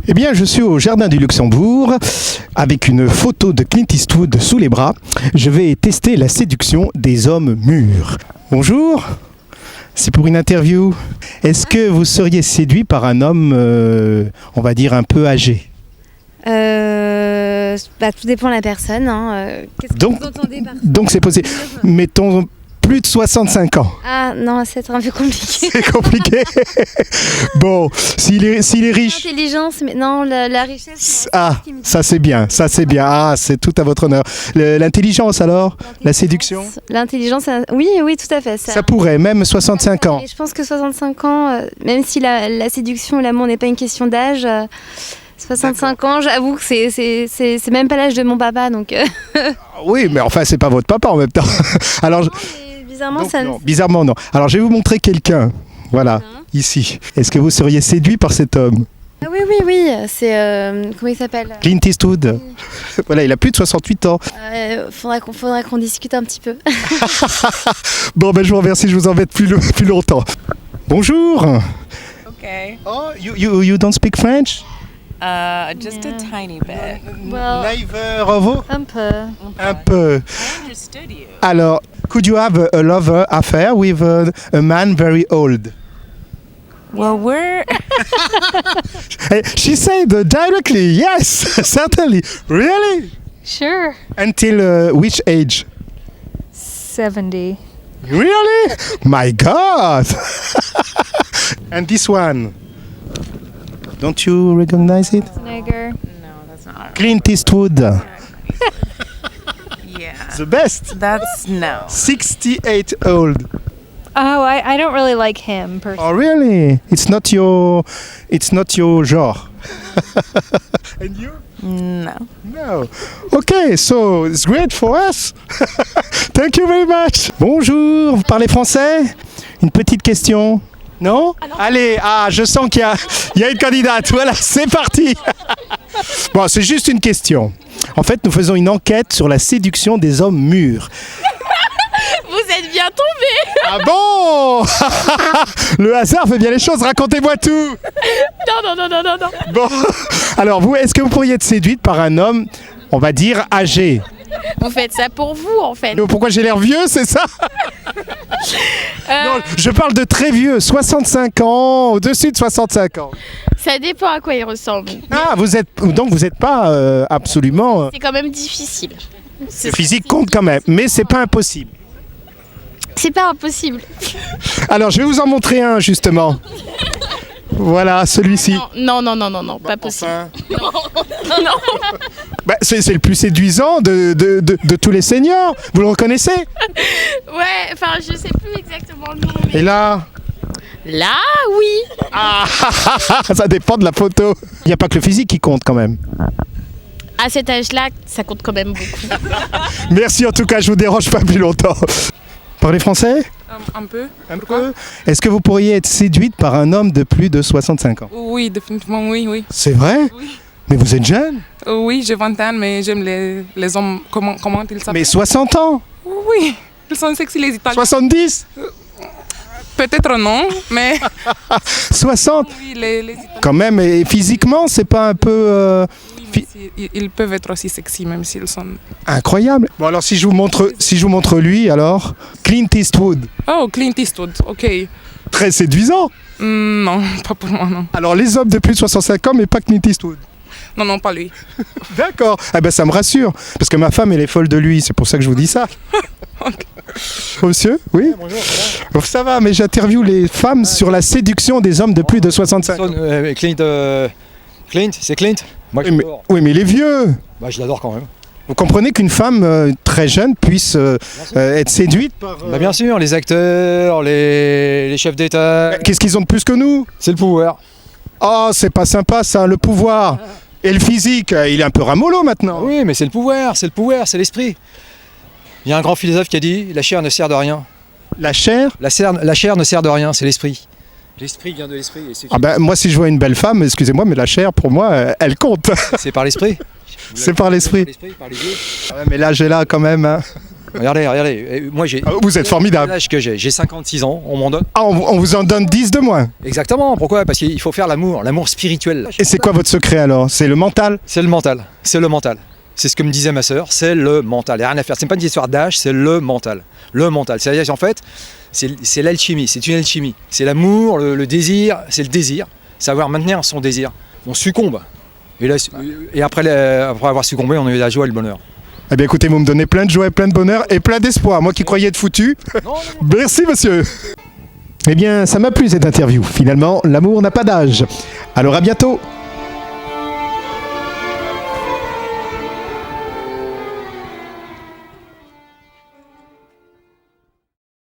Eh bien, je suis au Jardin du Luxembourg avec une photo de Clint Eastwood sous les bras. Je vais tester la séduction des hommes mûrs. Bonjour, c'est pour une interview. Est-ce que vous seriez séduit par un homme, on va dire, un peu âgé ? Tout dépend de la personne. Qu'est-ce que vous entendez par ça ? Donc c'est possible. Mettons plus de 65 ans. Ah non, c'est un peu compliqué. C'est compliqué. Bon, s'il est riche. L'intelligence, mais non, la richesse. Ah, ça c'est bien, ça c'est bien. Ah, c'est tout à votre honneur. L'intelligence alors ? La séduction ? L'intelligence, oui, tout à fait. Ça pourrait, même 65 ans. Et je pense que 65 ans, même si la séduction et l'amour n'est pas une question d'âge, 65 ans, j'avoue que c'est même pas l'âge de mon papa, donc... Oui, mais enfin, c'est pas votre papa en même temps. Alors, bizarrement, donc, non, bizarrement, non. Alors, je vais vous montrer quelqu'un. Voilà, ici. Est-ce que vous seriez séduit par cet homme ? Ah oui, c'est... comment il s'appelle ? Clint Eastwood. Oui. Voilà, il a plus de 68 ans. Faudra qu'on discute un petit peu. Bon, je vous remercie, je vous embête plus longtemps. Bonjour. Okay. Oh, you don't speak French? Just a tiny bit. Neither of you? Un peu. Un peu. I understood you. Alors, could you have a lover affair with a man very old? Well, we're She said directly, yes, certainly. Really? Sure. Until which age? 70. Really? My God! And this one? Don't you recognize it? Nigger. no, that's not. Clint Eastwood, Yeah, the best. that's no. 68 old. Oh, I don't really like him personally. Oh, really? It's not your genre. And you? No. No. Okay, so it's great for us. Thank you very much. Bonjour, vous parlez français? Une petite question? Non? Allez, je sens qu'il y a une candidate. Voilà, c'est parti. Bon, c'est juste une question. En fait, nous faisons une enquête sur la séduction des hommes mûrs. Vous êtes bien tombé. Ah bon? Le hasard fait bien les choses, racontez-moi tout. Non. Bon, alors vous, est-ce que vous pourriez être séduite par un homme, on va dire, âgé? Vous faites ça pour vous, en fait. Pourquoi j'ai l'air vieux, c'est ça? Non, je parle de très vieux, 65 ans, au-dessus de 65 ans. Ça dépend à quoi il ressemble. Ah, vous n'êtes pas absolument... C'est quand même difficile. Le physique compte quand même, mais c'est pas impossible. C'est pas impossible. Alors, je vais vous en montrer un, justement. Voilà, celui-ci. Non, pas possible. Non. Bah, c'est le plus séduisant de tous les seniors. Vous le reconnaissez? Ouais, enfin, je sais plus exactement le nom. Mais... Et là? Là, oui. Ah, ça dépend de la photo. Il n'y a pas que le physique qui compte quand même. À cet âge-là, ça compte quand même beaucoup. Merci en tout cas, je vous dérange pas plus longtemps. Parlez français? Un peu. Un peu. Est-ce que vous pourriez être séduite par un homme de plus de 65 ans? Oui, définitivement, oui. C'est vrai? Oui. Mais vous êtes jeune? Oui, j'ai 20 ans, mais j'aime les hommes, comment ils s'appellent? Mais 60 ans? Oui, ils sont sexy les Italiens. 70? Peut-être non, mais 60? oui, les Italiens. Quand même, et physiquement, c'est pas un peu... Oui, mais ils peuvent être aussi sexy, même s'ils sont... Incroyable. Bon alors si je vous montre lui alors, Clint Eastwood, Oh, Clint Eastwood, ok. très séduisant. Non, pas pour moi, non. Alors les hommes de plus de 65 ans mais pas Clint Eastwood. Non, pas lui. D'accord. Ah ben ça me rassure parce que ma femme elle est folle de lui, c'est pour ça que je vous dis ça. Monsieur? Oui. Bonjour. Bon, ça va, mais j'interviewe les femmes sur la séduction des hommes de plus de 65 ans. Clint, c'est Clint. Moi je l'adore. Oui mais il est vieux. Bah, je l'adore quand même. Vous comprenez qu'une femme très jeune puisse être séduite par... Bah, bien sûr, les acteurs, les chefs d'État. Qu'est-ce qu'ils ont de plus que nous? C'est le pouvoir. Oh, c'est pas sympa ça, le pouvoir. Et le physique, il est un peu ramollo maintenant. Oui, mais c'est le pouvoir, c'est l'esprit. Il y a un grand philosophe qui a dit la chair ne sert de rien. La chair? La chair ne sert de rien, c'est l'esprit. L'esprit vient de l'esprit. Ah ben, moi, si je vois une belle femme, excusez-moi, mais la chair, pour moi, elle compte. C'est par l'esprit. C'est par l'esprit. Par les yeux. Ah ouais, mais là, j'ai là quand même. Hein. Regardez. Et moi, j'ai. Ah, vous êtes formidable. L'âge que j'ai 56 ans, on m'en donne. Ah, on vous en donne 10 de moins. Exactement, pourquoi? Parce qu'il faut faire l'amour spirituel. Et c'est quoi votre secret alors? C'est le mental? C'est le mental. C'est ce que me disait ma sœur, c'est le mental. Il n'y a rien à faire. C'est pas une histoire d'âge, c'est le mental. Le mental. C'est-à-dire, en fait, c'est l'alchimie, c'est une alchimie. C'est l'amour, le désir, c'est le désir. Savoir maintenir son désir. On succombe. Et après avoir succombé, on a eu la joie et le bonheur. Eh bien écoutez, vous me donnez plein de joie, plein de bonheur et plein d'espoir. Moi qui croyais être foutu. Merci monsieur. Eh bien, ça m'a plu cette interview. Finalement, l'amour n'a pas d'âge. Alors à bientôt.